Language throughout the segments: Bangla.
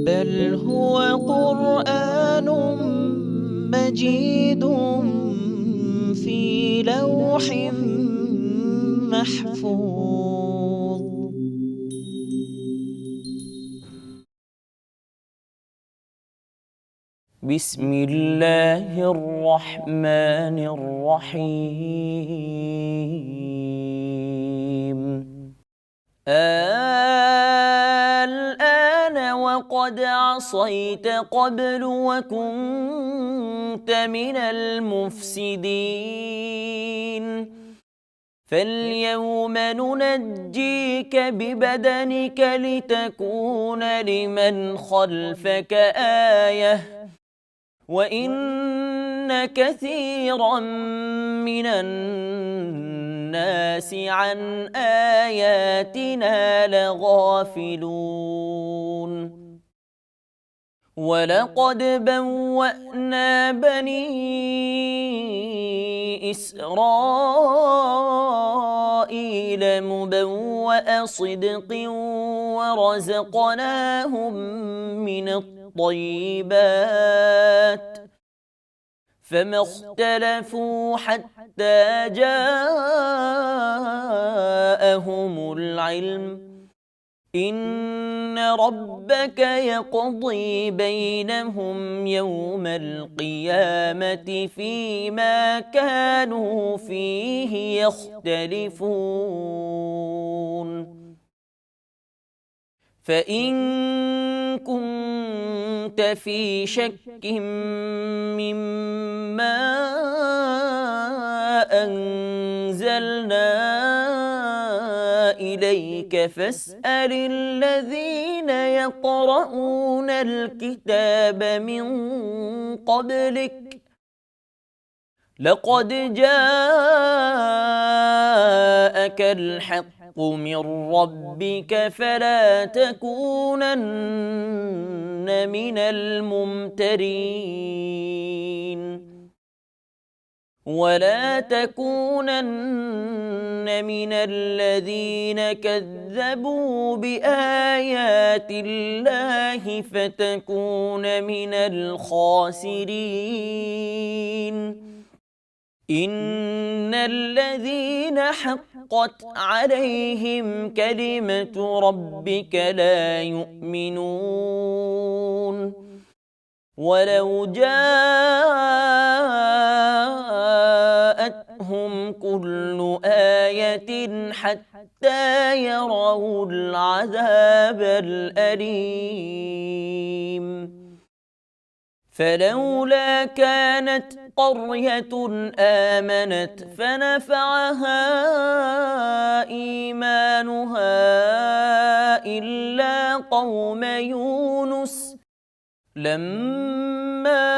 بل هو قرآن مجيد في لوح محفوظ. بسم الله الرحمن الرحيم. الآن وقد عصيت قبل وكنت من المفسدين، فاليوم ننجيك ببدنك لتكون لمن خلفك آية، وإن كثيرا من الناس عن آياتنا لغافلون. ولقد بوأنا بني إسرائيل مبوأ صدق ورزقناهم من الطيبات، فما اختلفوا حتى جاءهم العلم، إن ربك يقضي بينهم يوم القيامة فيما كانوا فيه يختلفون. فإن كنت في شك مما أنزلنا إليك فاسأل الذين يقرؤون الكتاب من قبلك، لقد جاءك الحق من ربك فلا تكونن من الممترين، ولا تكونن من الذين كذبوا بآيات الله فتكون من الخاسرين. إن الذين حقت عليهم كلمة ربك لا يؤمنون، ولو جاءتهم كل آية حتى يروا العذاب الأليم. فلولا كانت قرية آمنت فنفعها إيمانها إلا قوم يونس لما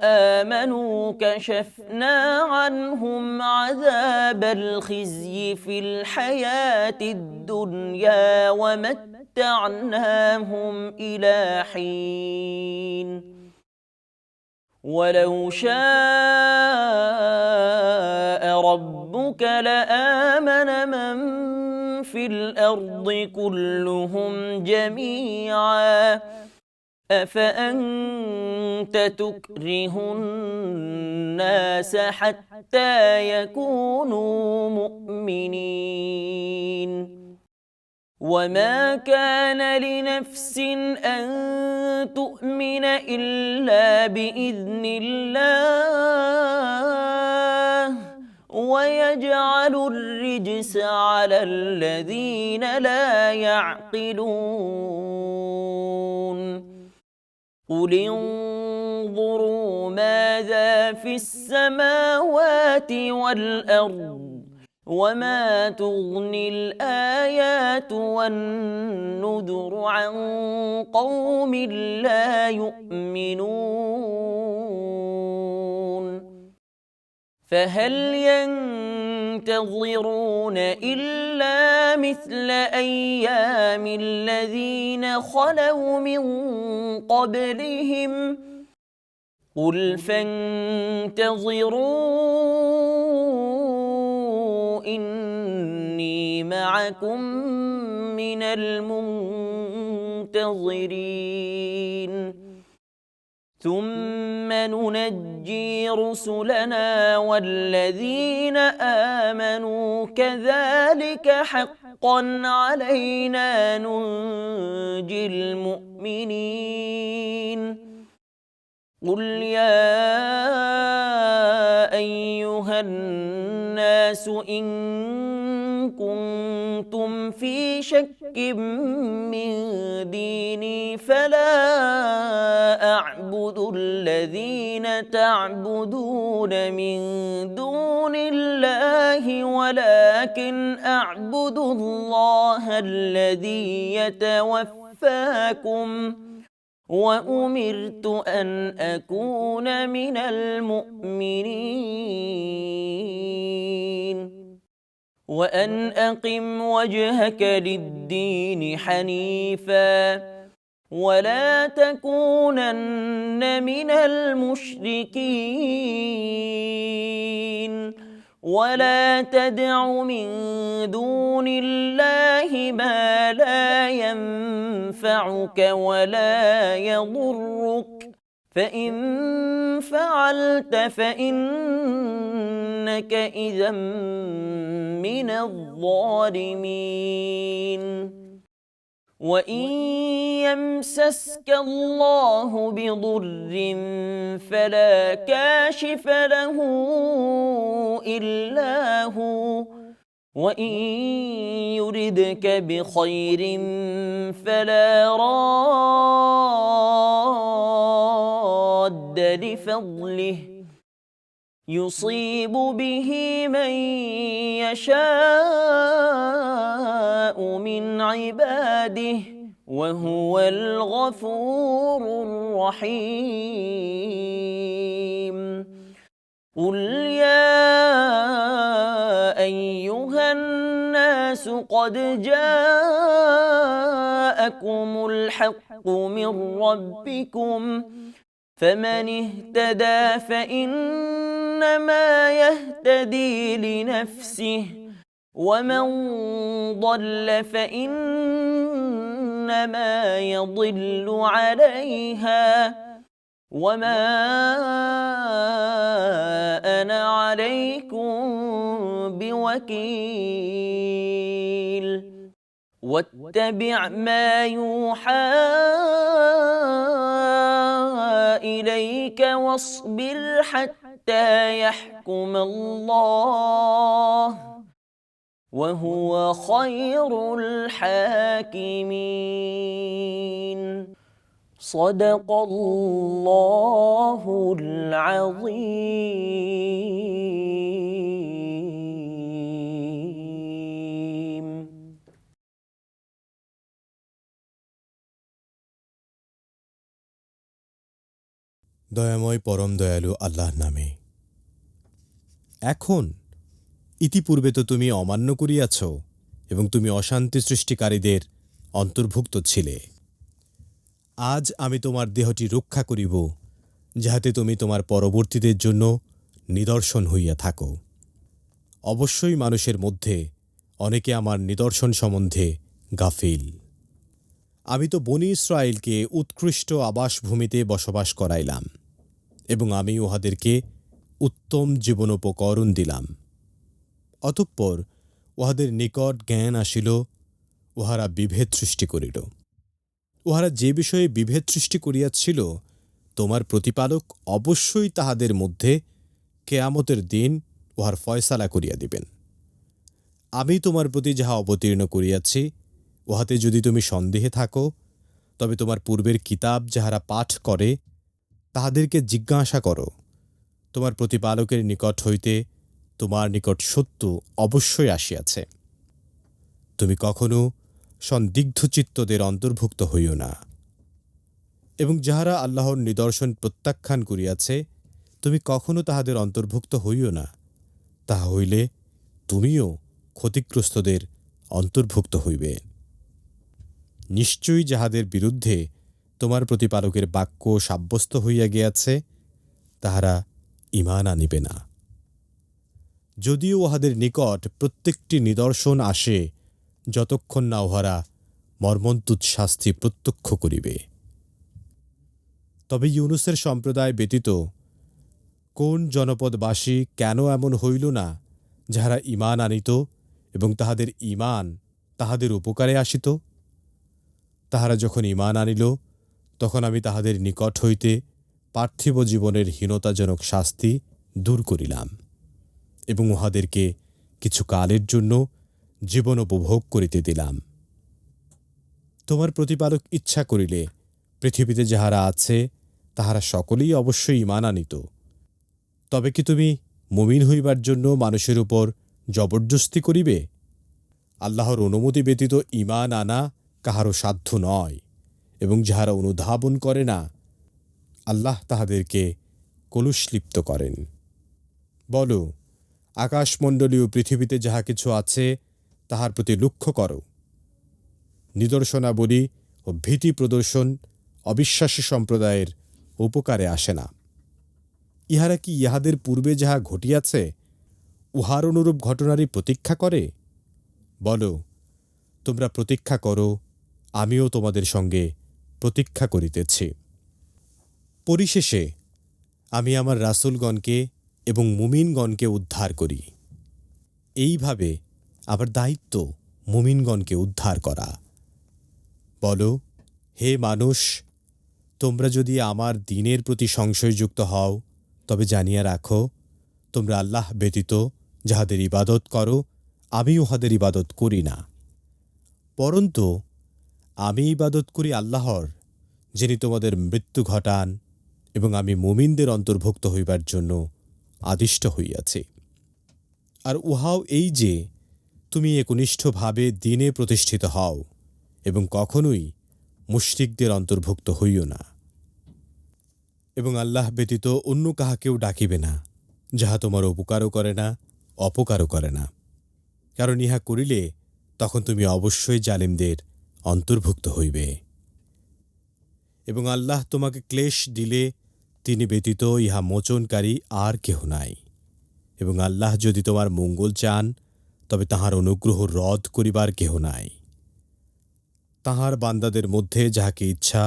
آمنوا كشفنا عنهم عذاب الخزي في الحياة الدنيا ومتعناهم إلى حين، ولو شاء ربك لآمن من في الأرض كلهم جميعا، أفأنت تكره الناس حتى يكونوا مؤمنين؟ وما كان لنفس أن تؤمن إلا بإذن الله، ويجعل الرجس على الذين لا يعقلون. قل انظروا ماذا في السماوات والأرض وما تغني الآيات والنذر عن قوم لا يؤمنون. فهل ينتظرون إلا مثل أيام الذين خلوا من قبلهم؟ قل فانتظروا إني معكم من المنتظرين. منتظرين ثم ننجي رسلنا والذين آمنوا كذلك حقا علينا ننجي المؤمنين قل يا أيها الناس إن كنتم في شك من ديني فلا أعبد الذين تعبدون من دون الله ولكن أعبد الله الذي يتوفاكم وأمرت أن أكون من المؤمنين وأن أقم وجهك للدين حنيفا ولا تكونن من المشركين ولا تدع من دون الله ما لا ينفعك ولا يضرك فإن فعلت فإنك إذا من الظالمين وإن يمسسك الله بضر فلا كاشف له إلا هو وإن يردك بخير فلا راد لفضله يصيب به من يشاء من عباده وهو الغفور الرحيم قل يا أيها الناس قد جاءكم الحق من ربكم فمن اهتدى فإنما يهتدي لنفسه ومن ضل فإنما يضل عليها وما أنا عليكم بوكيل واتبع ما يوحى إليك واصبر حتى يحكم الله وهو خير الحاكمين صدق الله العظيم দয়াময় পরম দয়ালু আল্লাহর নামে। এখন ইতিপূর্বে তো তুমি অমান্য করিয়াছ এবং তুমি অশান্তি সৃষ্টিকারীদের অন্তর্ভুক্ত ছিলে। আজ আমি তোমার দেহটি রক্ষা করিব, যাহাতে তুমি তোমার পরবর্তীদের জন্য নিদর্শন হইয়া থাকো। অবশ্যই মানুষের মধ্যে অনেকে আমার নিদর্শন সম্বন্ধে গাফিল। আমি তো বনী ইসরায়েলকে উৎকৃষ্ট আবাসভূমিতে বসবাস করাইলাম এবং আমি উহাদেরকে উত্তম জীবনোপকরণ দিলাম। অতঃপর উহাদের নিকট জ্ঞান আসিল, উহারা বিভেদ সৃষ্টি করিল। উহারা যে বিষয়ে বিভেদ সৃষ্টি করিয়াছিল, তোমার প্রতিপালক অবশ্যই তাহাদের মধ্যে কেয়ামতের দিন উহার ফয়সালা করিয়া দিবেন। আমি তোমার প্রতি যাহা অবতীর্ণ করিয়াছি, উহাতে যদি তুমি সন্দেহে থাকো, তবে তোমার পূর্বের কিতাব যাহারা পাঠ করে তাহাদেরকে জিজ্ঞাসা করো। তোমার প্রতিপালকের নিকট হইতে তোমার নিকট সত্য অবশ্যই আসিয়াছে। তুমি কখনো সন্দিগ্ধচিত্তদের অন্তর্ভুক্ত হইও না। এবং যাহারা আল্লাহর নিদর্শন প্রত্যাখ্যান করিয়াছে, তুমি কখনো তাহাদের অন্তর্ভুক্ত হইও না। তাহা হইলে তুমিও ক্ষতিগ্রস্তদের অন্তর্ভুক্ত হইবে। নিশ্চয়ই যাহাদের বিরুদ্ধে তোমার প্রতিপালকের বাক্য সাব্যস্ত হইয়া গিয়াছে, তাহারা ঈমান আনিবে না। যদিও উহাদের নিকট প্রত্যেকটি নিদর্শন আসে, যতক্ষণ না উহারা মর্মন্তুদ শাস্তি প্রত্যক্ষ করিবে। তবে ইউনুসের সম্প্রদায় ব্যতীত কোন জনপদবাসী কেন এমন হইল না, যাহারা ঈমান আনিত এবং তাহাদের ঈমান তাহাদের উপকারে আসিত? তাহারা যখন ঈমান আনিল, তখন আমি তাহাদের নিকট হইতে পার্থিব জীবনের হীনতাজনক শাস্তি দূর করিলাম এবং উহাদেরকে কিছু কালের জন্য জীবন উপভোগ করিতে দিলাম। তোমার প্রতিপালক ইচ্ছা করিলে পৃথিবীতে যাহারা আছে তাহারা সকলেই অবশ্যই ঈমান আনিত। তবে কি তুমি মুমিন হইবার জন্য মানুষের উপর জবরদস্তি করিবে? আল্লাহর অনুমতি ব্যতীত ঈমান আনা কাহারও সাধ্য নয়, এবং যাহারা অনুধাবন করে না, আল্লাহ তাহাদেরকে কলুষলিপ্ত করেন। বল, আকাশমণ্ডলীয় পৃথিবীতে যাহা কিছু আছে তাহার প্রতি লক্ষ্য করো। নিদর্শনাবলী ও ভীতি প্রদর্শন অবিশ্বাসী সম্প্রদায়ের উপকারে আসে না। ইহারা কি ইহাদের পূর্বে যাহা ঘটিয়াছে উহার অনুরূপ ঘটনারই প্রতীক্ষা করে? বল, তোমরা প্রতীক্ষা করো, আমিও তোমাদের সঙ্গে প্রতীক্ষা করিতেছি। পরিশেষে আমি আমার রাসূলগণকে এবং মুমিনগণকে উদ্ধার করি। এইভাবে আমার দায়িত্ব মুমিনগণকে উদ্ধার করা। বল, হে মানুষ, তোমরা যদি আমার দ্বীনের প্রতি সংশয়যুক্ত হও, তবে জানিয়া রাখো, তোমরা আল্লাহ ব্যতীত যাহাদের ইবাদত করো, আমি উহাদের ইবাদত করি না। পরন্তু আমি ইবাদত করি আল্লাহর, যিনি তোমাদের মৃত্যু ঘটান, এবং আমি মুমিনদের অন্তর্ভুক্ত হইবার জন্য আদিষ্ট হইয়াছি। আর উহাও এই যে, তুমি একনিষ্ঠভাবে দ্বীনে প্রতিষ্ঠিত হও এবং কখনোই মুশরিকদের অন্তর্ভুক্ত হইও না, এবং আল্লাহ ব্যতীত অন্য কাহাকেও ডাকিবে না, যাহা তোমার উপকারও করে না, অপকারও করে না। কারণ ইহা করিলে তখন তুমি অবশ্যই জালিমদের অন্তর্ভুক্ত হইবে। এবং আল্লাহ তোমাকে ক্লেশ দিলে তিনি ব্যতীত ইহা মোচনকারী আর কেহ নাই। এবং আল্লাহ যদি তোমার মঙ্গল চান, তবে তাহার অনুগ্রহ রদ করিবার কেহ নাই। তাহার বান্দাদের মধ্যে যাহাকে ইচ্ছা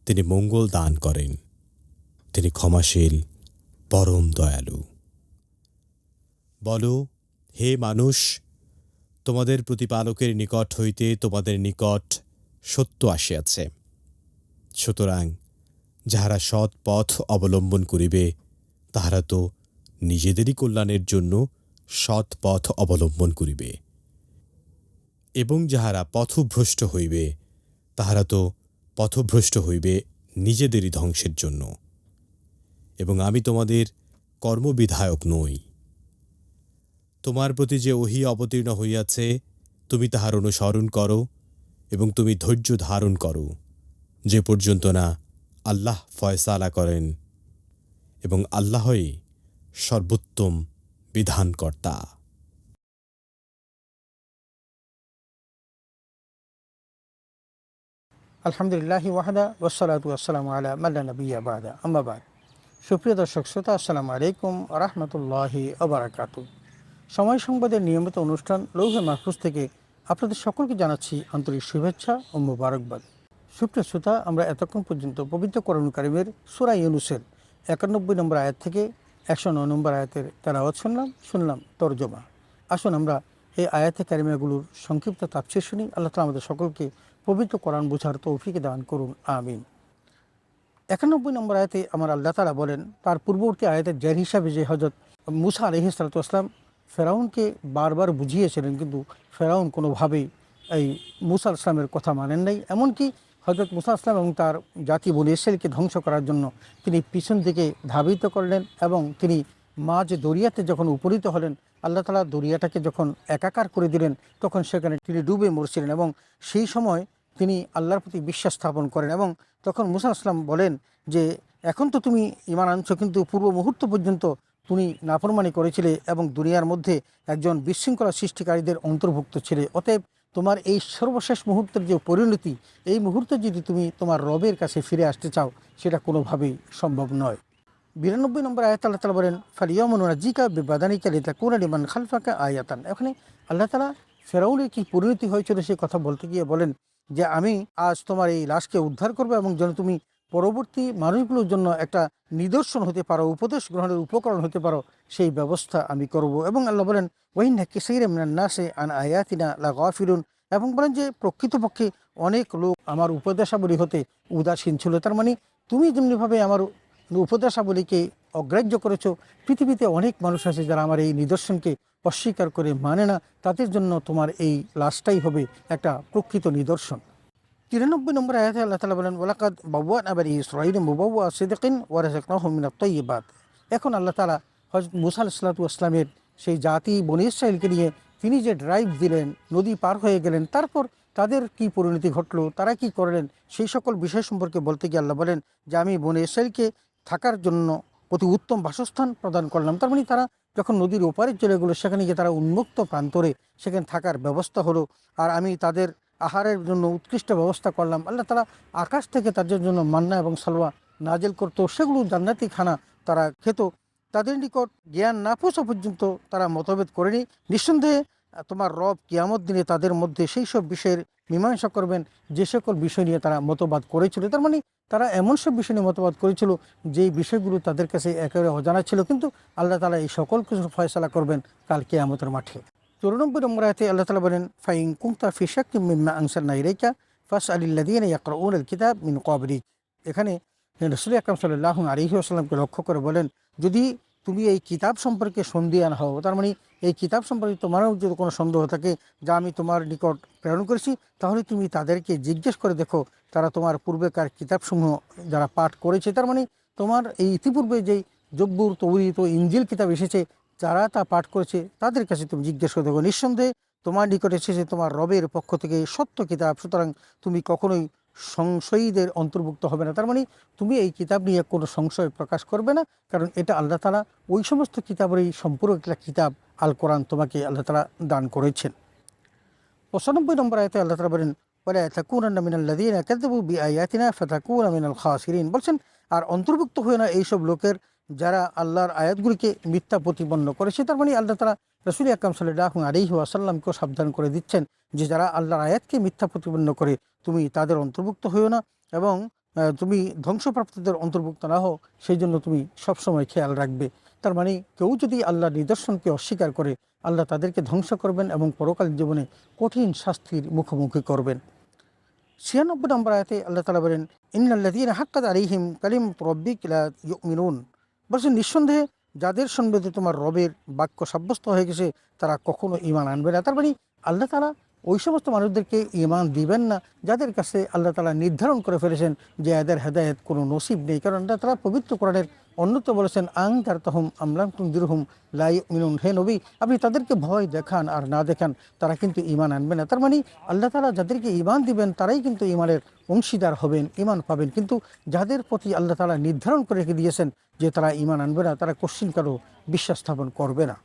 তিনি মঙ্গল দান করেন। তিনি ক্ষমাশীল, পরম দয়ালু। বল, হে মানুষ, তোমাদের প্রতিপালকের নিকট হইতে তোমাদের নিকট সত্য আসিয়াছে। সুতরাং যাহারা সৎ পথ অবলম্বন করিবে, তাহারা তো নিজেদেরই কল্যাণের জন্য সৎ পথ অবলম্বন করিবে, এবং যাহারা পথভ্রষ্ট হইবে, তাহারা তো পথভ্রষ্ট হইবে নিজেদেরই ধ্বংসের জন্য। এবং আমি তোমাদের কর্মবিধায়ক নই। তোমার প্রতি যে ওহী অবতীর্ণ হইয়াছে, তুমি তাহার অনুসরণ করো এবং তুমি ধৈর্য ধারণ করো, যে পর্যন্ত না আল্লাহ ফয়সালা করেন, এবং আল্লাহই সর্বোত্তম বিধানকর্তা। আলহামদুলিল্লাহি ওয়াহদা ওয়াসসালাতু ওয়াসসালামু আলা মান লা নাবিয়্যা বা'দা, আম্মা বা'দ। সুপ্রিয় দর্শক শ্রোতা, আসসালামু আলাইকুম ওয়া রাহমাতুল্লাহি ওয়া বারাকাতুহু। সময় সংবাদের নিয়মিত অনুষ্ঠান লৌহে মাহফুজ থেকে আপনাদের সকলকে জানাচ্ছি আন্তরিক শুভেচ্ছা ও মোবারকবাদ। সুপ্রিয় শ্রোতা, আমরা এতক্ষণ পর্যন্ত পবিত্র কোরআন কারীমের সূরা ইউনূসের 91 নম্বর আয়াত থেকে 109 নম্বর আয়াতের তেলাওয়াত শুনলাম তরজমা। আসুন আমরা এই আয়াতে কারিমাগুলোর সংক্ষিপ্ত তাফসীর শুনি। আল্লাহ তাআলা আমাদের সকলকে পবিত্র কোরআন বোঝার তৌফিক দান করুন, আমিন। 91 নম্বর আয়াতে আমার আল্লাহ তাআলা বলেন, তার পূর্ববর্তী আয়াতের জের হিসাবে যে হযরত মূসা আলাইহিস সালাতু ওয়াস সালাম ফেরাউনকে বারবার বুঝিয়েছিলেন, কিন্তু ফেরাউন কোনোভাবেই এই মূসা আলাইহিস সালামের কথা মানেন নাই। এমনকি হযরত মূসা আলাইহিস সালাম এবং তার জাতি বনী ইসরাঈলকে ধ্বংস করার জন্য তিনি পিছন দিকে ধাবিত করলেন, এবং তিনি মাঝ দরিয়াতে যখন উপনীত হলেন, আল্লাহ তাআলা দরিয়াটাকে যখন একাকার করে দিলেন, তখন সেখানে তিনি ডুবে মরছিলেন, এবং সেই সময় তিনি আল্লাহর প্রতি বিশ্বাস স্থাপন করেন। এবং তখন মূসা আলাইহিস সালাম বলেন যে, এখন তো তুমি ঈমান আনছো, কিন্তু পূর্ব মুহূর্ত পর্যন্ত তুমি নাফরমানি করেছিলে এবং দুনিয়ার মধ্যে একজন বিশৃঙ্খলা সৃষ্টিকারীদের অন্তর্ভুক্ত ছিলে। অতএব তোমার এই সর্বশেষ মুহূর্তের যে পরিণতি, এই মুহূর্তে যদি তুমি তোমার রবের কাছে ফিরে আসতে চাও, সেটা কোনোভাবেই সম্ভব নয়। 92 নম্বর আয়াত আল্লাহ তাআলা বলেন, ফালিয়াউমা নুনাজ্জিকা বিবাদানিকা লিতাকুনা লিমান খালফাকা আয়াতান। এখানে আল্লাহ তাআলা ফেরাউনের কি পরিণতি হয়েছিল সে কথা বলতে গিয়ে বলেন যে আমি আজ তোমার এই লাশকে উদ্ধার করবো এবং যেন তুমি পরবর্তী মানুষগুলোর জন্য একটা নিদর্শন হতে পারো, উপদেশ গ্রহণের উপকরণ হতে পারো, সেই ব্যবস্থা আমি করব। এবং আল্লাহ বলেন ওয়াইন্না কাসীরা মিনান নাসি আন আয়াতিনা লাগাফিলুন, এবং বলেন যে প্রকৃতপক্ষে অনেক লোক আমার উপদেশাবলী হতে উদাসীন ছিল। তার মানে তুমি যেমনিভাবে আমার উপদেশাবলীকে অগ্রাহ্য করেছো, পৃথিবীতে অনেক মানুষ আছে যারা আমার এই নিদর্শনকে অস্বীকার করে মানে না, তাদের জন্য তোমার এই লাশটাই হবে একটা প্রকৃত নিদর্শন। 93 নম্বর আয়াতে আল্লাহ তাআলা বলেন ওয়ালাকাদ বাওয়া'না বানি ইসরাঈলা মুবাওয়া সিদকিন ওয়া রাযাকনাহুম মিনাত তাইয়্যিবাত। এখন আল্লাহ তাআলা হযরত মূসা আলাইহিস সালাতু ওয়াস সালামের সেই জাতি বনী ইসরাঈলকে নিয়ে তিনি যে ড্রাইভ দিলেন, নদী পার হয়ে গেলেন, তারপর তাদের কি পরিণতি ঘটলো, তারা কি করলেন, সেই সকল বিষয় সম্পর্কে বলতে গিয়ে আল্লাহ বলেন যে আমি বনী ইসরাঈলকে থাকার জন্য অতি উত্তম বাসস্থান প্রদান করলাম। তার মানে তারা যখন নদীর ওপারে চলে গেলো, সেখানে গিয়ে তারা উন্মুক্ত প্রান্তরে সেখানে থাকার ব্যবস্থা হলো। আর আমি তাদের আহারের জন্য উৎকৃষ্ট ব্যবস্থা করলাম। আল্লাহ তাআলা আকাশ থেকে তাদের জন্য মান্না এবং সালওয়া নাজেল করতো, সেগুলো জান্নাতি খানা তারা খেত। তাদের নিকট জ্ঞান না পৌঁছা পর্যন্ত তারা মতভেদ করেনি। নিঃসন্দেহে তোমার রব কিয়ামত দিনে তাদের মধ্যে সেই সব বিষয়ের মীমাংসা করবেন যে সকল বিষয় নিয়ে তারা মতবাদ করেছিল। তার মানে তারা এমন সব বিষয় নিয়ে মতবাদ করেছিল যেই বিষয়গুলো তাদের কাছে একেবারে অজানা ছিল, কিন্তু আল্লাহ তাআলা এই সকল কিছু ফয়সালা করবেন কাল কিয়ামতের মাঠে। 94 নম্বর আয়াতে আল্লাহ তাআলা বলেন ফাইন কুনতা ফি শাক্কিন মিম্মা আনসালনা ইলাইকা ফাসআলিল্লাযীনা ইয়াকরাউনাল কিতাব মিন ক্বাবলিক। এখানে রাসূল আকরাম সাল্লাল্লাহু আলাইহি ওয়াসাল্লামকে লক্ষ্য করে বলেন যদি তুমি এই কিতাব সম্পর্কে সন্দিহান হও, তার মানে এই কিতাব সম্পর্কে তোমারও যদি কোনো সন্দেহ থাকে যা আমি তোমার নিকট প্রেরণ করেছি, তাহলে তুমি তাদেরকে জিজ্ঞেস করে দেখো তারা তোমার পূর্বেকার কিতাবসমূহ যারা পাঠ করেছে। তার মানে তোমার এই ইতিপূর্বে যেই জব্বুর, তৌরাত ও ইনজিল কিতাব এসেছে যারা তা পাঠ করেছে তাদের কাছে তুমি জিজ্ঞেস করে দেখো, নিঃসন্দেহে তোমার নিকট এসেছে তোমার রবের পক্ষ থেকে সত্য কিতাব, সুতরাং তুমি কখনোই সংশয়ীদের অন্তর্ভুক্ত হবে না। তার মানে তুমি এই কিতাব নিয়ে কোনো সংশয় প্রকাশ করবে না, কারণ এটা আল্লাহ তাআলা ওই সমস্ত কিতাবেরই সম্পূর্ণ একটা কিতাব আল কোরআন তোমাকে আল্লাহ তাআলা দান করেছেন। 95 নম্বর আয়াতে আল্লাহ তাআলা বলেন ওয়ালা তাকুনান্না মিনাল্লাযীনা কাযাবু বিআয়াতিনা ফাতাকুনা মিনাল খাসিরিন। বলছেন আর অন্তর্ভুক্ত হয়ে না এইসব লোকের যারা আল্লাহর আয়াতগুলিকে মিথ্যা প্রতিপন্ন করেছে। তার মানে আল্লাহ তাআলা রাসূল আকরাম সাল্লাল্লাহু আলাইহি ওয়াসাল্লামকেও সাবধান করে দিচ্ছেন যে যারা আল্লাহর আয়াতকে মিথ্যা প্রতিপন্ন করে তুমি তাদের অন্তর্ভুক্ত হইও না, এবং তুমি ধ্বংসপ্রাপ্তদের অন্তর্ভুক্ত না হও, সেই জন্য তুমি সবসময় খেয়াল রাখবে। তার মানে কেউ যদি আল্লাহর নিদর্শনকে অস্বীকার করে আল্লাহ তাদেরকে ধ্বংস করবেন এবং পরকালীন জীবনে কঠিন শাস্তির মুখোমুখি করবেন। 96 নম্বর আয়াতে আল্লাহ তাআলা বলেন ইন্নাল্লাযীনা হাক্কাত আলাইহিম কালিমাতু রাব্বিকা লা ইউমিনুন। বলছেন নিঃসন্দেহে যাদের সম্বন্ধে তোমার রবের বাক্য সাব্যস্ত হয়ে গেছে তারা কখনো ঈমান আনবে না। তার মানে আল্লাহ তাআলা ওই সমস্ত মানুষদেরকে ঈমান দিবেন না যাদের কাছে আল্লাহ তাআলা নির্ধারণ করে ফেলেছেন যে এদের হেদায়েত কোনো নসিব নেই। কারণ আল্লাহ তাআলা পবিত্র কোরআনের অন্যত্র বলেছেন আনযারতাহুম আম লাম তুনযিরহুম লা ইউমিনুন। হে নবী আপনি তাদেরকে ভয় দেখান আর না দেখান তারা কিন্তু ঈমান আনবে না। তার মানে আল্লাহ তাআলা যাদেরকে ঈমান দিবেন তারাই কিন্তু ঈমানের অংশীদার হবেন, ঈমান পাবেন। কিন্তু যাদের প্রতি আল্লাহ তাআলা নির্ধারণ করে রেখে দিয়েছেন যে তারা ঈমান আনবে না, তারা কোশ্চিনকারও বিশ্বাস স্থাপন করবে না।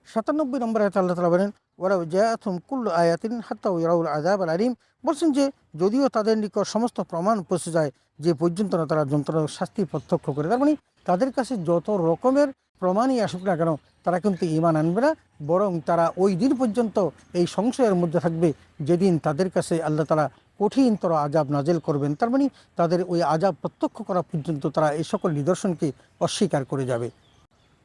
97 নম্বর আয়াতে আল্লাহ তাআলা বলেন ওয়ালাউ জাআতুহুম কুল্লু আয়াতিন হাত্তা ইয়ারাউল আযাবাল আলীম। বলছেন যে যদিও তাদের নিকট সমস্ত প্রমাণ পৌঁছে যায় যে পর্যন্ত না তারা যন্ত্রণার শাস্তি প্রত্যক্ষ করে। তার মানে তাদের কাছে যত রকমের প্রমাণই আসুক না কেন তারা কিন্তু ঈমান আনবে না, বরং তারা ওই দিন পর্যন্ত এই সংশয়ের মধ্যে থাকবে যেদিন তাদের কাছে আল্লাহ তাআলা কঠিনতর আযাব নাজেল করবেন। তার মানে তাদের ওই আযাব প্রত্যক্ষ করা পর্যন্ত তারা এই সকল নিদর্শনকে অস্বীকার করে যাবে।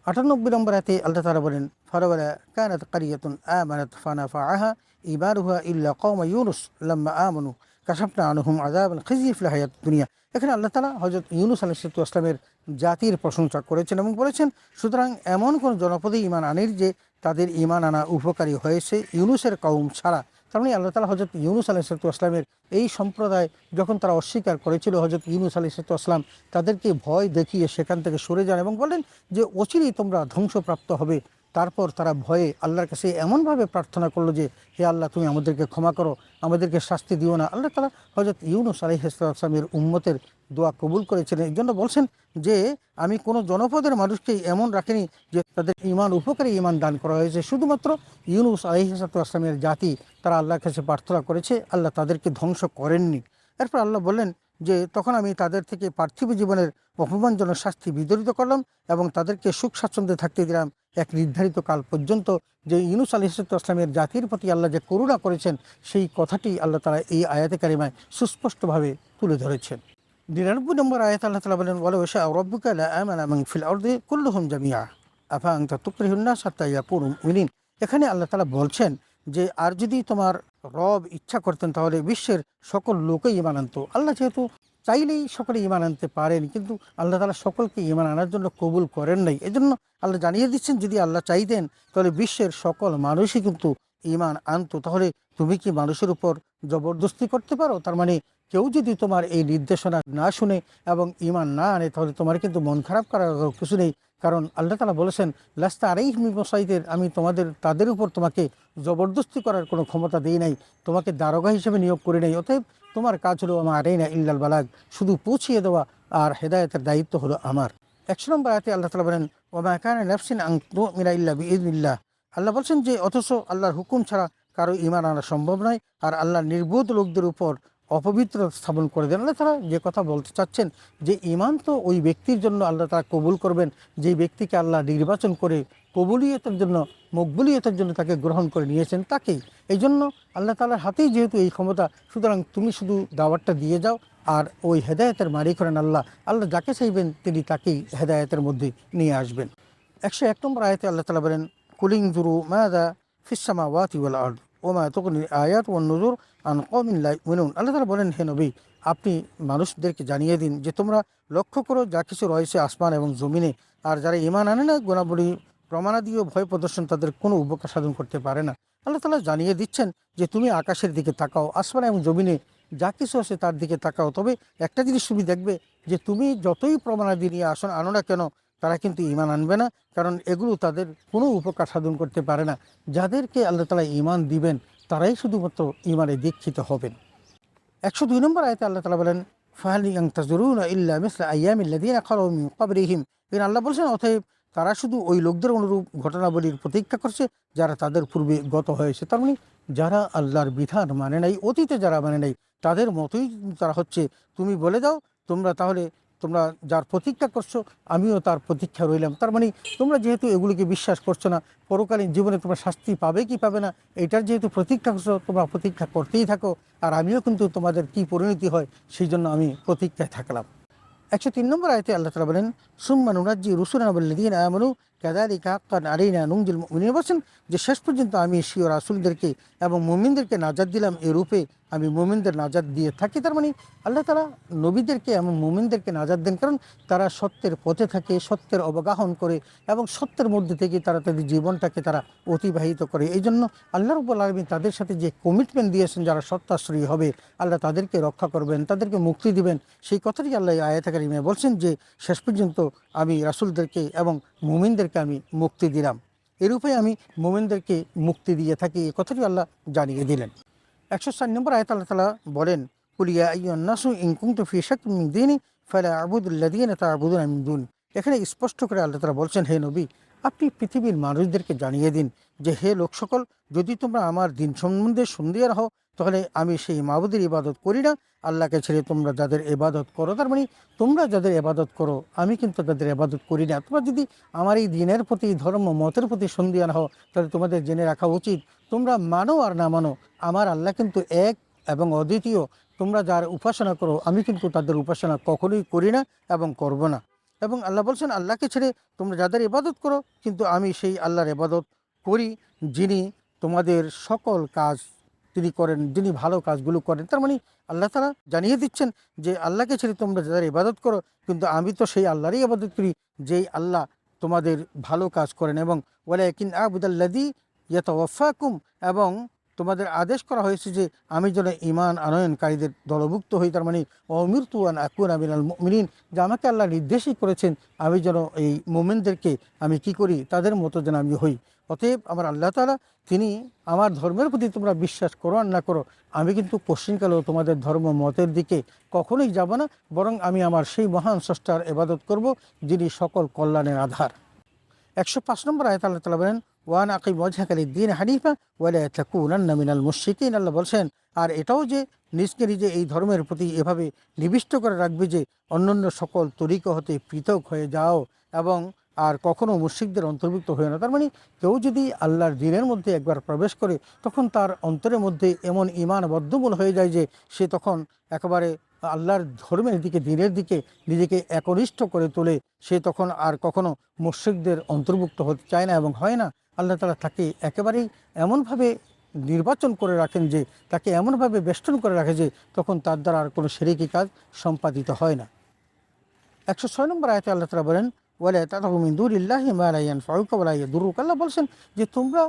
98 নম্বর আয়াতে আল্লাহ তাআলা বলেন ফালাওলা কানাত কারিয়াতুন আমানাত ফানাফাআহা ঈমানুহা ইল্লা কওমা ইউনুস লাম্মা আমানু কাশাফনা আনহুম আযাবাল খিজি ফিল হায়াতিদ দুনিয়া। এখানে আল্লাহ তাআলা হযরত ইউনুস আলাইহিস সালামের জাতির প্রশংসা করেছেন এবং বলেছেন সুতরাং এমন কোন জনপদে ঈমান আনেনি যে তাদের ঈমান আনা উপকারী হয়েছে ইউনুসের কওম ছাড়া। তার মানে আল্লাহ তাআলা হযরত ইউনুস আলাইহিস সালামের এই সম্প্রদায় যখন তারা অস্বীকার করেছিল, হযরত ইউনুস আলাইহিস সালাম তাদেরকে ভয় দেখিয়ে সেখান থেকে সরে যান এবং বলেন যে অচিরেই তোমরা ধ্বংসপ্রাপ্ত হবে। তারপর তারা ভয়ে আল্লাহর কাছে এমনভাবে প্রার্থনা করলো যে হে আল্লাহ তুমি আমাদেরকে ক্ষমা করো, আমাদেরকে শাস্তি দিও না। আল্লাহ তাআলা হযরত ইউনুস আলাইহিস সালামের উম্মতের দোয়া কবুল করেছিলেন। এই জন্য বলছেন যে আমি কোনো জনপদের মানুষকে এমন রাখিনি যে তাদের ঈমান উপকারী ঈমান দান করা হয়েছে, শুধুমাত্র ইউনুস আলাইহিস সালামের জাতি তারা আল্লাহর কাছে প্রার্থনা করেছে, আল্লাহ তাদেরকে ধ্বংস করেননি। এরপর আল্লাহ বললেন যে তখন আমি তাদের থেকে পার্থিব জীবনের অপমানজনক শাস্তি বিতরিত করলাম এবং তাদেরকে সুখ স্বাচ্ছন্দ্যে থাকতে দিলাম এক নির্ধারিত কাল পর্যন্ত। যে ইউনূস আলাইহিসসালামের জাতির প্রতি আল্লাহ যে করুণা করেছেন সেই কথাটি আল্লাহ তাআলা এই আয়াতে কারিমায় সুস্পষ্টভাবে তুলে ধরেছেন। ৯৯ নম্বর আয়াত আল্লাহ তাআলা বলেন, ওয়ালাউ শাআ রাব্বুকা লাআমানা মান ফিল আরদি কুল্লুহুম জামিআ আফা আনতা তুকরিহুন নাস হাত্তা ইয়াকুনু মুমিনিন। এখানে আল্লাহ তাআলা বলছেন যে আর যদি তোমার রব ইচ্ছা করতেন তাহলে বিশ্বের সকল লোকই ঈমান আনতো। আল্লাহ যেহেতু চাইলেই সকলে ঈমান আনতে পারেন, কিন্তু আল্লাহ তাআলা সকলকে ঈমান আনার জন্য কবুল করেন নাই। এজন্য আল্লাহ জানিয়ে দিচ্ছেন যদি আল্লাহ চাইতেন তাহলে বিশ্বের সকল মানুষই কিন্তু ঈমান আনতো। তাহলে তুমি কি মানুষের উপর জবরদস্তি করতে পারো? তার মানে কেউ যদি তোমার এই নির্দেশনা না শুনে এবং ঈমান না আনে তাহলে তোমার কিন্তু মন খারাপ করার কিছু নেই। কারণ আল্লাহ তাআলা বলেছেন, লাস্তা আলাইহিম বিমুসাইতির, আমি তাদের উপর তোমাকে জবরদস্তি করার কোনো ক্ষমতা দিই নাই, তোমাকে দারোগা হিসেবে নিয়োগ করে নেই। অতএব তোমার কাজ হলো আমা আলাইনা ইল্লাল বালাগ, শুধু পৌঁছিয়ে দেওয়া, আর হেদায়েতের দায়িত্ব হলো আমার। ১০০ নম্বর আয়াতে আল্লাহ তাআলা বলেন, ওয়া মা কানা নাফসিন আন তুমিনা ইল্লা বিইযনিল্লাহ। আল্লাহ বলছেন যে অথচ আল্লাহর হুকুম ছাড়া কারো ঈমান আনা সম্ভব নয়, আর আল্লাহ নির্বোধ লোকদের উপর অপবিত্র স্থাপন করে দেন। আল্লাহ তাআলা যে কথা বলতে চাচ্ছেন যে ঈমান তো ওই ব্যক্তির জন্য আল্লাহ তাআলা কবুল করবেন যেই ব্যক্তিকে আল্লাহ নির্বাচন করে কবুলিয়তের জন্য, মকবুলিয়তের জন্য তাকে গ্রহণ করে নিয়েছেন তাকেই। এই জন্য আল্লাহ তাআলার হাতেই যেহেতু এই ক্ষমতা, সুতরাং তুমি শুধু দাওয়াতটা দিয়ে যাও, আর ওই হেদায়েতের মালিক করেন আল্লাহ। আল্লাহ যাকে চাইবেন তিনি তাকেই হেদায়েতের মধ্যে নিয়ে আসবেন। ১০১ নম্বর আয়াতে আল্লাহ তাআলা বলেন, কুলিং জুরু মাযা ফিস সামাওয়াতি ওয়াল আরদ ওমা তুগনিল আয়াত ওয়ান নুযুর আন কওমিন লা ইউমিনুন। আল্লাহ তাআলা বলেন, হে নবী আপনি মানুষদেরকে জানিয়ে দিন যে তোমরা লক্ষ্য করো যা কিছু রয়েছে আসমান এবং জমিনে, আর যারা ঈমান আনে না গুণাবলী প্রমাণাদি ও ভয় প্রদর্শন তাদের কোনো উপকার সাধন করতে পারে না। আল্লাহ তাআলা জানিয়ে দিচ্ছেন যে তুমি আকাশের দিকে তাকাও, আসমান এবং জমিনে যা কিছু আছে তার দিকে তাকাও। তবে একটা জিনিস তুমি দেখবে যে তুমি যতই প্রমাণাদি নিয়ে আনো না কেন, তারা কিন্তু ঈমান আনবে না, কারণ এগুলো তাদের কোনো উপকার সাধন করতে পারে না। যাদেরকে আল্লাহ তাআলা ঈমান দিবেন তারাই শুধুমাত্র ঈমানে দীক্ষিত হবেন। ১০২ নম্বর আয়াতে আল্লাহ তাআলা বলেন, ফাহাল ইয়ানতাযুরুনা ইল্লা মিসলা আইয়ামিল্লাযীনা খালু মিন ক্বাবলিহিম। এখানে আল্লাহ বলছেন অতএব তারা শুধু ওই লোকদের অনুরূপ ঘটনাবলীর প্রতীক্ষা করছে যারা তাদের পূর্বে গত হয়েছে। তার মানে যারা আল্লাহর বিধান মানে নাই, অতীতে যারা মানে নাই, তাদের মতোই তারা হচ্ছে। তুমি বলে দাও তোমরা যার প্রতীক্ষা করছো আমিও তার প্রতীক্ষা রইলাম। তার মানে তোমরা যেহেতু এগুলিকে বিশ্বাস করছো না, পরকালীন জীবনে তোমরা শাস্তি পাবে কি পাবে না এটার যেহেতু প্রতীক্ষা করছো, তোমরা প্রতীক্ষা করতেই থাকো, আর আমিও কিন্তু তোমাদের কি পরিণতি হয় সেই জন্য আমি প্রতীক্ষায় থাকলাম। ১০৩ নম্বর আয়াতে আল্লাহ তাআলা বলেন, সুম্মা নুনাজ্জি রুসুলানা ওয়াল্লাযীনা আমানু কাযালিকা হাক্কান আলাইনা নুনজিল মুমিনিন। বলেন যে শেষ পর্যন্ত আমি স্বীয় রাসূলদেরকে এবং মুমিনদেরকে নাজাত দিলাম, এ রূপে আমি মুমিনদের নাজাত দিয়ে থাকি। তার মানে আল্লাহ তাআলা নবীদেরকে এবং মুমিনদেরকে নাজাত দেন, কারণ তারা সত্যের পথে থাকে, সত্যের অবগাহন করে এবং সত্যের মধ্যে থেকে তারা তাদের জীবনটাকে তারা অতিবাহিত করে। এই জন্য আল্লাহ রাব্বুল আলামিন তাদের সাথে যে কমিটমেন্ট দিয়েছেন, যারা সত্যাশ্রয়ী হবে আল্লাহ তাদেরকে রক্ষা করবেন, তাদেরকে মুক্তি দিবেন, সেই কথাটি আল্লাহ আয়াতে কারিমে বলছেন যে শেষ পর্যন্ত আমি রাসূলদেরকে এবং মুমিনদেরকে আমি মুক্তি দিলাম, এরূপে আমি মুমিনদেরকে মুক্তি দিয়ে থাকি, এই কথাটি আল্লাহ জানিয়ে দিলেন। ১০৪ নম্বর আয়াত আল্লাহ তাআলা বলেন, কুল ইয়া আইয়ুহান নাসু ইন কুনতুম ফি শাক্কিন মিন দীনি ফালা আ'বুদুল্লাযীনা তা'বুদুনা মিন দুন। এখানে স্পষ্ট করে আল্লাহ তাআলা বলছেন, হে নবী আপনি পৃথিবীর মানুষদেরকে জানিয়ে দিন যে হে লোক সকল, যদি তোমরা আমার দিন সম্বন্ধে সন্দেহ হও তাহলে আমি সেই মাবুদের ইবাদত করি না, আল্লাহকে ছেড়ে তোমরা যাদের ইবাদত করো। তার মানে তোমরা যাদের ইবাদত করো আমি কিন্তু তাদের ইবাদত করি না। তোমরা যদি আমার এই দিনের প্রতি, ধর্ম মতের প্রতি সন্দেহ হও তাহলে তোমাদের জেনে রাখা উচিত, তোমরা মানো আর না মানো আমার আল্লাহ কিন্তু এক এবং অদ্বিতীয়। তোমরা যার উপাসনা করো আমি কিন্তু তাদের উপাসনা কখনোই করি না এবং করব না। এবং আল্লাহ বলছেন আল্লাহকে ছেড়ে তোমরা যাদের ইবাদত করো কিন্তু আমি সেই আল্লাহর ইবাদত করি যিনি তোমাদের সকল কাজ তিনি করেন, যিনি ভালো কাজগুলো করেন। তার মানে আল্লাহ তাআলা জানিয়ে দিচ্ছেন যে আল্লাহকে ছেড়ে তোমরা যাদের ইবাদত করো কিন্তু আমি তো সেই আল্লাহরই ইবাদত করি যেই আল্লাহ তোমাদের ভালো কাজ করেন। এবং ওয়ালাকিন আ'বুদাল্লাযী ইয়াতাওয়াফাকুম, এবং তোমাদের আদেশ করা হয়েছে যে আমি যেন ঈমান আনয়নকারীদের দলভুক্ত হই। তার মানে উমিরতু আন আকুনা মিনাল মুমিনিন, যে আমাকে আল্লাহ নির্দেশই করেছেন আমি যেন এই মুমিনদেরকে আমি কি করি, তাদের মতো যেন আমি হই। অতএব আমার আল্লাহ তাআলা তিনি আমার ধর্মের প্রতি তোমরা বিশ্বাস করো আর না করো, আমি কিন্তু পশ্চিমকালেও তোমাদের ধর্ম মতের দিকে কখনোই যাব না, বরং আমি আমার সেই মহান স্রষ্টার ইবাদত করব যিনি সকল কল্যাণের আধার। ১০৫ নম্বর আয়াত আল্লাহ তাআলা বলেন, ওয়ান আকিম ওয়াজহাকা লিদ-দীন হানিফা ওয়া লা তাকুনান্না মিনাল মুশরিকিন। আল্লাহ বলছেন আর এটাও যে নিজকে নিজে এই ধর্মের প্রতি এভাবে নিবিষ্ট করে রাখবে যে অন্যান্য সকল তরিকা হতে পৃথক হয়ে যাও এবং আর কখনো মুশরিকদের অন্তর্ভুক্ত হয়ে না। তার মানে কেউ যদি আল্লাহর দ্বীনের মধ্যে একবার প্রবেশ করে তখন তার অন্তরের মধ্যে এমন ঈমান বদ্ধমূল হয়ে যায় যে সে তখন একেবারে আল্লাহর ধর্মের দিকে দ্বীনের দিকে নিজেকে একনিষ্ঠ করে তোলে। সে তখন আর কখনো মুশরিকদের অন্তর্ভুক্ত হতে চায় না এবং হয় না। আল্লাহ তাআলা তাকে একেবারেই এমনভাবে নির্বাচন করে রাখেন যে তাকে এমনভাবে বেষ্টন করে রাখে যে তখন তার দ্বারা আর কোনো শিরকি কাজ সম্পাদিত হয় না। 106 নম্বর আয়াতে আল্লাহ তাআলা বলেন ওয়ালা তাদউ মিন দুনিল্লাহি মা লা ইয়ানফাউকা ওয়া লা ইয়াদুরুকা। আল্লাহ বলছেন যে তোমরা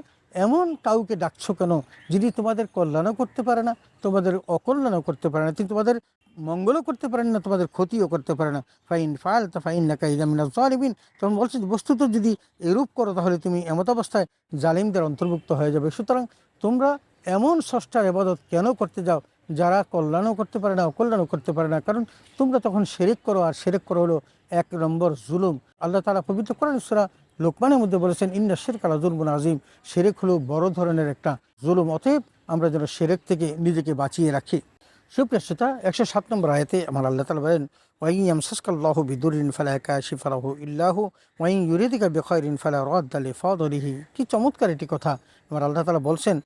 এমন কাউকে ডাকছো কেন যিনি তোমাদের কল্যাণও করতে পারে না, তোমাদের অকল্যাণও করতে পারে না, তিনি তোমাদের মঙ্গলও করতে পারেন না, তোমাদের ক্ষতিও করতে পারে না। ফাইন ফাআলতা ফাইন্নাকা ইযা মিনাজ জালিমিন। তখন বলছে বস্তুত যদি এরূপ করো তাহলে তুমি এমত অবস্থায় জালিমদের অন্তর্ভুক্ত হয়ে যাবে। সুতরাং তোমরা এমন স্রষ্টার ইবাদত কেন করতে যাও যারা কল্যাণও করতে পারে না অকল্যাণও করতে পারে না? কারণ তোমরা তখন শিরক করো, আর শিরক করো হলো 1 নম্বর জুলুম। আল্লাহ তাআলা পবিত্র কোরআন সূরা লোকমানের মধ্যে বলেছেন ইন্না শিরকা লাযুলমুন আযীম, শিরক হলো বড় ধরনের একটা জুলুম। অতএব আমরা যেন শিরক থেকে নিজেকে বাঁচিয়ে রাখি। সুপ্রিয় শ্রোতা, 107 নম্বর আয়াতে আমার আল্লাহ তাআলা বলেন ওয়াইন ইয়ামসাসকাল্লাহু বিদুররিন ফালা কাশিফা লাহু ইল্লা হু ওয়াইন ইউরিদিকা বিখাইরিন ফালা রাদ্দা লিফাদলিহি। কি চমৎকার এটি কথা! আমার আল্লাহ তাআলা বলছেন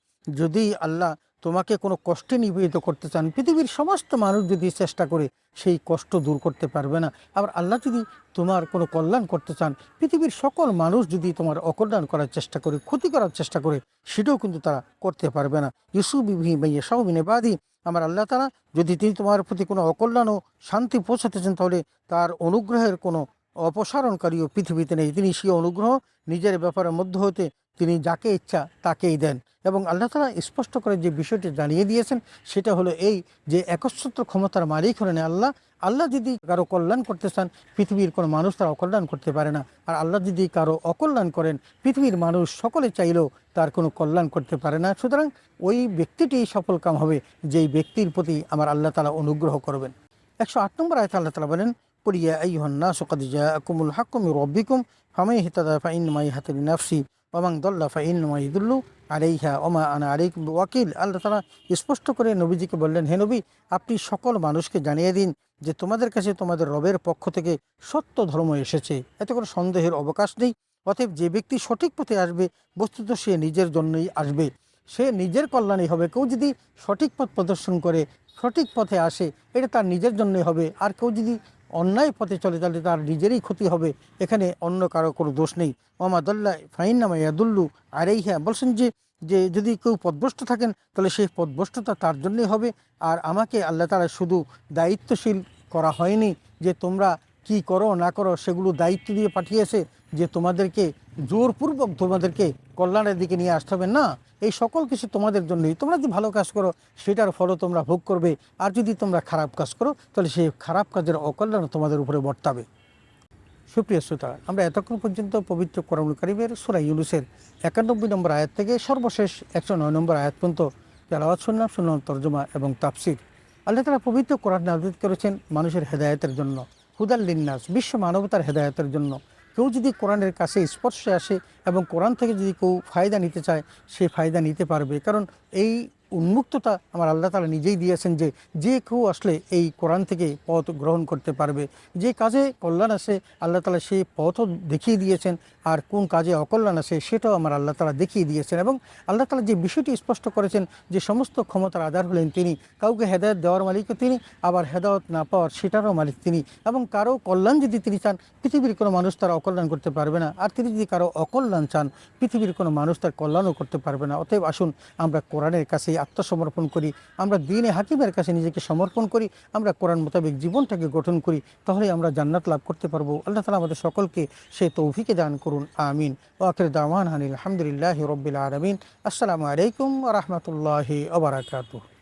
যদি আল্লাহ তোমাকে কোনো কষ্টে নিবেদিত করতে চান, পৃথিবীর সমস্ত মানুষ যদি চেষ্টা করে সেই কষ্ট দূর করতে পারবে না। আবার আল্লাহ যদি তোমার কোনো কল্যাণ করতে চান, পৃথিবীর সকল মানুষ যদি তোমার অকল্যাণ করার চেষ্টা করে, ক্ষতি করার চেষ্টা করে, সেটাও কিন্তু তারা করতে পারবে না। ইউসুফ বিহি মাইয়াশাউ মিন ইবাদি। আমার আল্লাহ তাআলা যদি তিনি তোমার প্রতি কোনো অকল্যাণ ও শান্তি পৌঁছাতে চান তাহলে তার অনুগ্রহের কোনো অপসারণকারীও পৃথিবীতে নেই। তিনি সেই অনুগ্রহ নিজের ব্যাপারের মধ্য হতে তিনি যাকে ইচ্ছা তাকেই দেন। এবং আল্লাহ তাআলা স্পষ্ট করে যে বিষয়টি জানিয়ে দিয়েছেন সেটা হলো এই যে একচ্ছত্র ক্ষমতার মালিক হলেন আল্লাহ। আল্লাহ যদি কারো কল্যাণ করতে চান পৃথিবীর কোনো মানুষ তারা অকল্যাণ করতে পারে না, আর আল্লাহ যদি কারো অকল্যাণ করেন পৃথিবীর মানুষ সকলে চাইলেও তার কোনো কল্যাণ করতে পারে না। সুতরাং ওই ব্যক্তিটি সফল কাম হবে যেই ব্যক্তির প্রতি আমার আল্লাহ তাআলা অনুগ্রহ করবেন। 108 নম্বর আয়াতে আল্লাহ তাআলা বলেন কুল ইয়া আইয়ুহান নাসু কাদ জাআকুমুল হাক্কু মির রাব্বিকুম ফামান ইহতাদা ফাইন্নামা ইয়াহতাদি লিনাফসি ওয়া মান দাল্লা ফাইন্নামা ইয়াদুল্লু আলাইহা ওয়া মা আনা আলাইকুম বিওয়াকিল। আল্লাহ তাআলা স্পষ্ট করে নবীজিকে বললেন, হে নবী, আপনি সকল মানুষকে জানিয়ে দিন যে তোমাদের কাছে তোমাদের রবের পক্ষ থেকে সত্য ধর্ম এসেছে, এতে কোনো সন্দেহের অবকাশ নেই। অতএব যে ব্যক্তি সঠিক পথে আসবে বস্তুত সে নিজের জন্যই আসবে, সে নিজের কল্যাণই হবে। কেউ যদি সঠিক পথ প্রদর্শন করে সঠিক পথে আসে এটা তার নিজের জন্যই হবে, আর কেউ যদি অন্যায় পথে চলে তাহলে তার নিজেরই ক্ষতি হবে। এখানে অন্য কারো কোনো দোষ নেই। ওয়ামাদাল্লা ফাইন্নামা ইয়াদুল্লু আলাইহা। বলছেন যে যদি কেউ পথভ্রষ্ট থাকেন তাহলে সেই পথভ্রষ্টতা তার জন্যই হবে। আর আমাকে আল্লাহ তাআলা শুধু দায়িত্বশীল করা হয়নি যে তোমরা কি করো না করো সেগুলো দায়িত্ব দিয়ে পাঠিয়েছে যে তোমাদেরকে জোরপূর্বক তোমাদেরকে কল্যাণের দিকে নিয়ে আসতে হবে না, এই সকল কিছু তোমাদের জন্যই। তোমরা যদি ভালো কাজ করো সেটার ফলও তোমরা ভোগ করবে, আর যদি তোমরা খারাপ কাজ করো তাহলে সেই খারাপ কাজের অকল্যাণ তোমাদের উপরে বর্তাবে। সুপ্রিয় শ্রোতা, আমরা এতক্ষণ পর্যন্ত পবিত্র কোরআনুল কারীমের সূরা ইউনূসের 91 নম্বর আয়াত থেকে সর্বশেষ 109 নম্বর আয়াত পর্যন্ত তেলাওয়াত শুনলাম তরজমা এবং তাফসির। আল্লাহ তাআলা পবিত্র কোরআন নাযিল করেছেন মানুষের হেদায়েতের জন্য, হুদাল লিন্নাস, বিশ্ব মানবতার হেদায়েতের জন্য। কেউ যদি কোরআনের কাছে স্পর্শে আসে এবং কোরআন থেকে যদি কেউ ফায়দা নিতে চায় সে ফায়দা নিতে পারবে। কারণ এই উন্মুক্ততা আমার আল্লাহ তাআলা নিজেই দিয়েছেন যে কেউ আসলে এই কোরআন থেকে পথ গ্রহণ করতে পারবে। যে কাজে কল্যাণ আছে আল্লাহ তাআলা সেই পথও দেখিয়ে দিয়েছেন, আর কোন কাজে অকল্যাণ আছে সেটাও আমার আল্লাহ তাআলা দেখিয়ে দিয়েছেন। এবং আল্লাহ তাআলা যে বিষয়টি স্পষ্ট করেছেন যে সমস্ত ক্ষমতার আধার হলেন তিনি, কাউকে হেদায়েত দেওয়ার মালিকও তিনি, আবার হেদায়েত না পাওয়ার সেটারও মালিক তিনি। এবং কারো কল্যাণ যদি তিনি চান পৃথিবীর কোনো মানুষ তার অকল্যাণ করতে পারবে না, আর তিনি যদি কারো অকল্যাণ চান পৃথিবীর কোনো মানুষ তার কল্যাণও করতে পারবে না। অতএব আসুন আমরা কোরআনের কাছে আত্মসমর্পণ করি, আমরা দ্বীনে হাকিমের কাছে নিজেকে সমর্পণ করি, আমরা কোরআন মোতাবেক জীবনটাকে গঠন করি, তাহলে আমরা জান্নাত লাভ করতে পারবো। আল্লাহ তাআলা আমাদের সকলকে সেই তৌফিকে দান করুন, আমিন। ওয়া আখিরু দাওয়ানা আলহামদুলিল্লাহি রাব্বিল আলামিন। আসসালামু আলাইকুম ওয়া রাহমাতুল্লাহি ওয়া বারাকাতুহু।